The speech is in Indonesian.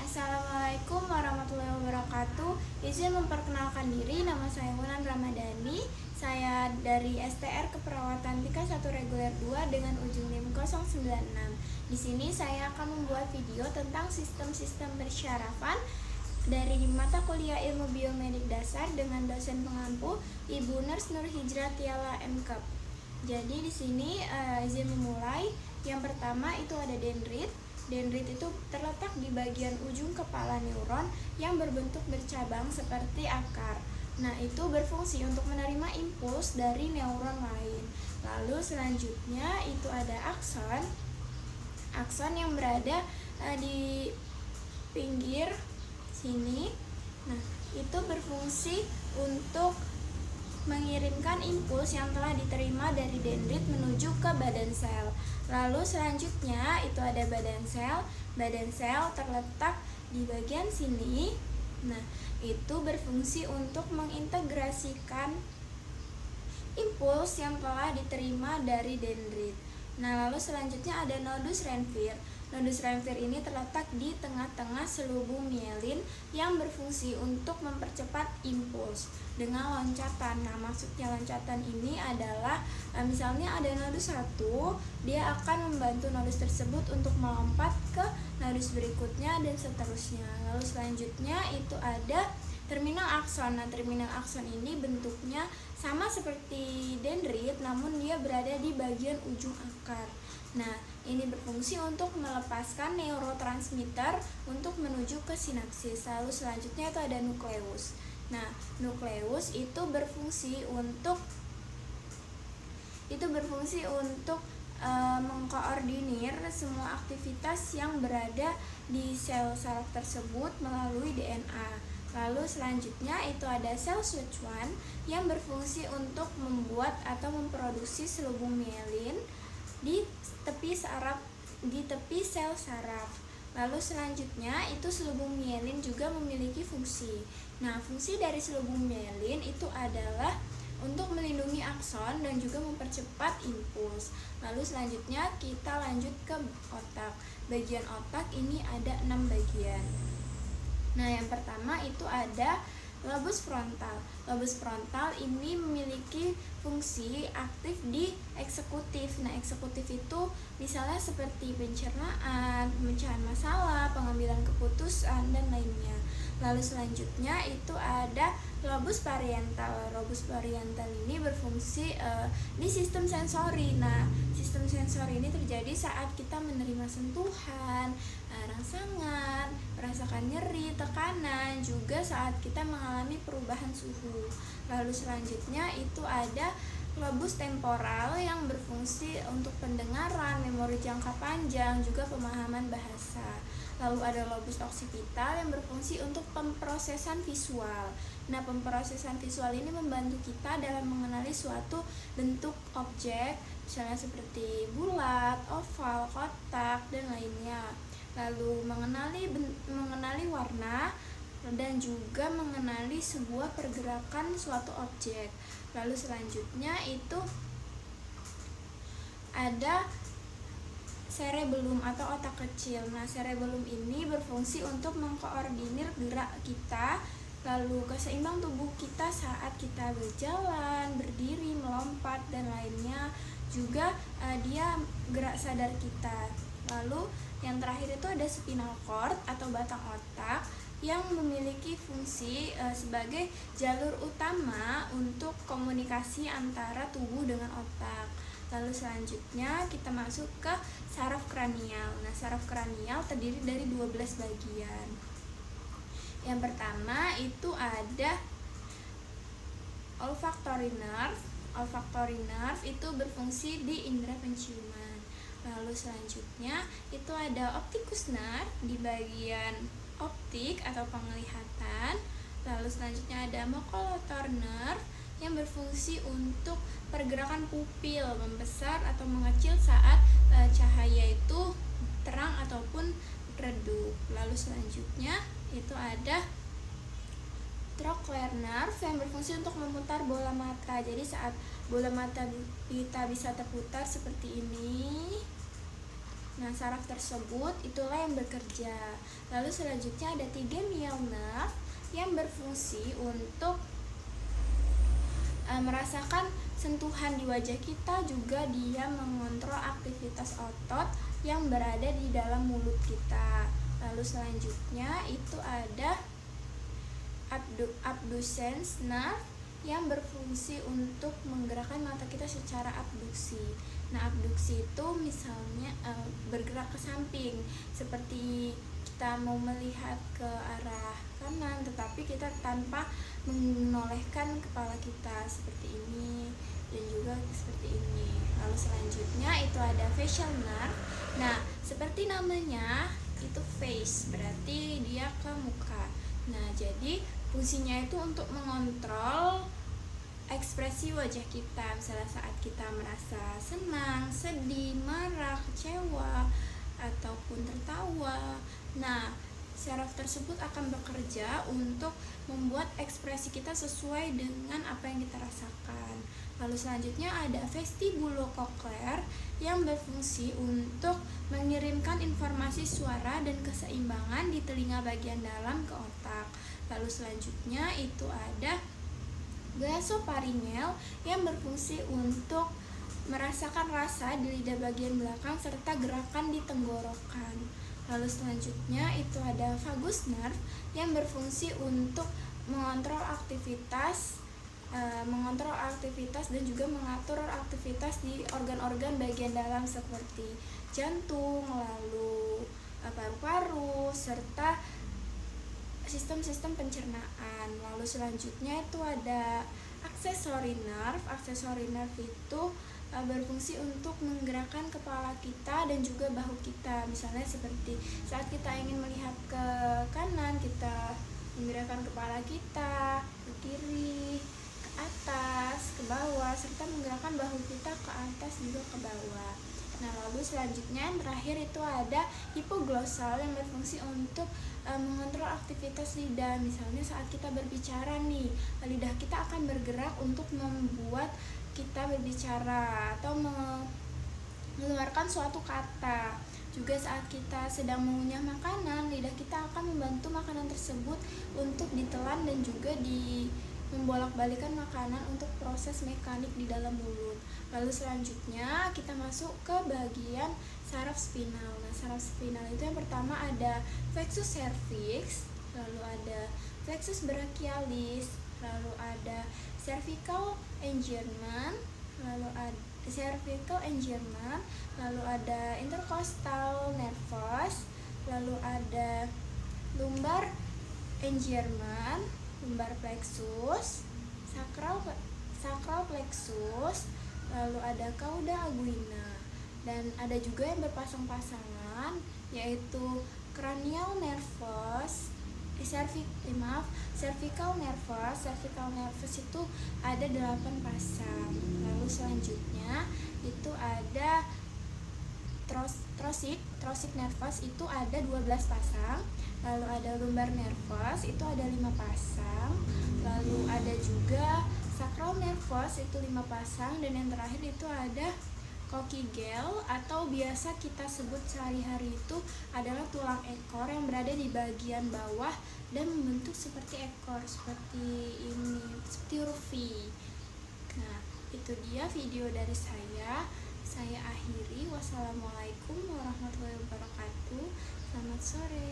Assalamualaikum warahmatullahi wabarakatuh. Izin memperkenalkan diri, nama saya Wulan Ramadhani. Saya dari STR Keperawatan Tingkat 1 Reguler 2 dengan ujung NIM 096. Di sini saya akan membuat video tentang sistem-sistem persyarafan dari mata kuliah Ilmu Biomedik Dasar dengan dosen pengampu Ibu Nurs Nur Hijrah Tiala MKep. Jadi di sini izin memulai. Yang pertama itu ada dendrit. Dendrit itu terletak di bagian ujung kepala neuron yang berbentuk bercabang seperti akar. Nah, itu berfungsi untuk menerima impuls dari neuron lain. Lalu selanjutnya itu ada akson. Akson yang berada di pinggir sini. Nah, itu berfungsi untuk mengirimkan impuls yang telah diterima dari dendrit menuju ke badan sel. Lalu selanjutnya itu ada badan sel. Badan sel terletak di bagian sini. Nah, itu berfungsi untuk mengintegrasikan impuls yang telah diterima dari dendrit. Nah, lalu selanjutnya ada nodus Renfier. Nodus Renfier ini terletak di tengah-tengah selubung mielin yang berfungsi untuk mempercepat impuls dengan loncatan. Nah, maksudnya loncatan ini adalah misalnya ada nodus 1, dia akan membantu nodus tersebut untuk melompat ke nodus berikutnya dan seterusnya. Lalu selanjutnya itu ada terminal akson. Nah, terminal akson ini bentuknya sama seperti dendrit, namun dia berada di bagian ujung akar. Nah, ini berfungsi untuk melepaskan neurotransmitter untuk menuju ke sinapsis. Lalu selanjutnya itu ada nukleus. Nah, nukleus itu berfungsi untuk mengkoordinir semua aktivitas yang berada di sel saraf tersebut melalui DNA. Lalu selanjutnya itu ada sel Schwann yang berfungsi untuk membuat atau memproduksi selubung mielin di tepi sel saraf. Lalu selanjutnya itu selubung mielin juga memiliki fungsi. Nah, fungsi dari selubung mielin itu adalah untuk melindungi akson dan juga mempercepat impuls. Lalu selanjutnya kita lanjut ke otak. Bagian otak ini ada 6 bagian. Nah, yang pertama itu ada lobus frontal. Lobus frontal ini memiliki fungsi aktif di eksekutif. Nah, eksekutif itu misalnya seperti pencernaan, pemecahan masalah, pengambilan keputusan, dan lainnya. Lalu selanjutnya itu ada lobus parietal. Lobus parietal ini berfungsi di sistem sensori. Nah, sistem sensori ini terjadi saat kita menerima sentuhan, rangsangan, merasakan nyeri, tekanan, juga saat kita mengalami perubahan suhu. Lalu selanjutnya itu ada lobus temporal yang berfungsi untuk pendengaran, memori jangka panjang, juga pemahaman bahasa. Lalu ada lobus occipital yang berfungsi untuk pemrosesan visual. Nah, pemrosesan visual ini membantu kita dalam mengenali suatu bentuk objek, misalnya seperti bulat, oval, kotak, dan lainnya. Lalu mengenali warna dan juga mengenali sebuah pergerakan suatu objek. Lalu selanjutnya itu ada cerebellum atau otak kecil. Nah, cerebellum ini berfungsi untuk mengkoordinir gerak kita, lalu keseimbang tubuh kita saat kita berjalan, berdiri, melompat, dan lainnya. Juga dia gerak sadar kita. Lalu yang terakhir itu ada spinal cord atau batang otak yang memiliki fungsi sebagai jalur utama untuk komunikasi antara tubuh dengan otak. Lalu selanjutnya kita masuk ke saraf kranial. Nah, saraf kranial terdiri dari 12 bagian. Yang pertama itu ada olfactory nerve. Olfactory nerve itu berfungsi di indera penciuman. Lalu selanjutnya itu ada opticus nerve di bagian optik atau penglihatan. Lalu selanjutnya ada maculator nerve yang berfungsi untuk pergerakan pupil membesar atau mengecil saat cahaya itu terang ataupun redup. Lalu selanjutnya itu ada trochlear nerve yang berfungsi untuk memutar bola mata. Jadi saat bola mata kita bisa terputar seperti ini. Nah, saraf tersebut itulah yang bekerja. Lalu selanjutnya ada 3 medial nerve yang berfungsi untuk merasakan sentuhan di wajah kita, juga dia mengontrol aktivitas otot yang berada di dalam mulut kita. Lalu selanjutnya itu ada abducens nerve yang berfungsi untuk menggerakkan mata kita secara abduksi. Nah, abduksi itu misalnya bergerak ke samping, seperti kita mau melihat ke arah kanan tetapi kita tanpa menolehkan kepala kita, seperti ini dan juga seperti ini. Lalu selanjutnya itu ada facial nerve. Nah, seperti namanya itu face, berarti dia ke muka. Nah, jadi fungsinya itu untuk mengontrol ekspresi wajah kita, misalnya saat kita merasa senang, sedih, marah, kecewa, ataupun tertawa. Nah, saraf tersebut akan bekerja untuk membuat ekspresi kita sesuai dengan apa yang kita rasakan. Lalu selanjutnya ada vestibulocochlear yang berfungsi untuk mengirimkan informasi suara dan keseimbangan di telinga bagian dalam ke otak. Lalu selanjutnya itu ada glosopharyngeal yang berfungsi untuk merasakan rasa di lidah bagian belakang serta gerakan di tenggorokan. Lalu selanjutnya itu ada vagus nerve yang berfungsi untuk mengontrol aktivitas dan juga mengatur aktivitas di organ-organ bagian dalam seperti jantung, lalu paru-paru, serta sistem-sistem pencernaan. Lalu selanjutnya itu ada accessory nerve. Accessory nerve itu berfungsi untuk menggerakkan kepala kita dan juga bahu kita. Misalnya seperti saat kita ingin melihat ke kanan, kita menggerakkan kepala kita ke kiri, ke atas, ke bawah, serta menggerakkan bahu kita ke atas juga ke bawah. Nah, lalu selanjutnya yang terakhir itu ada hipoglossal yang berfungsi untuk mengontrol aktivitas lidah. Misalnya saat kita berbicara nih, lidah kita akan bergerak untuk membuat kita berbicara atau mengeluarkan suatu kata. Juga saat kita sedang mengunyah makanan, lidah kita akan membantu makanan tersebut untuk ditelan dan juga membolak-balikan makanan untuk proses mekanik di dalam mulut. Lalu selanjutnya kita masuk ke bagian saraf spinal. Nah, saraf spinal itu yang pertama ada plexus cervix, lalu ada plexus brachialis, lalu ada cervical enjirment, lalu ada intercostal nervus, lalu ada lumbar enjirment, lumbar plexus, sacral plexus, lalu ada cauda aguina, dan ada juga yang berpasang-pasangan yaitu cranial nervus, cervical nervus itu ada 8 pasang. Lalu selanjutnya itu ada thoracic nervus itu ada 12 pasang. Lalu ada lumbar nervus itu ada 5 pasang. Lalu ada juga sacral nervus itu 5 pasang, dan yang terakhir itu ada coccygeal atau biasa kita sebut sehari-hari itu adalah tulang ekor yang berada di bagian bawah dan membentuk seperti ekor, seperti ini, seperti huruf V. Nah, itu dia video dari saya. Saya akhiri. Wassalamualaikum warahmatullahi wabarakatuh. Selamat sore.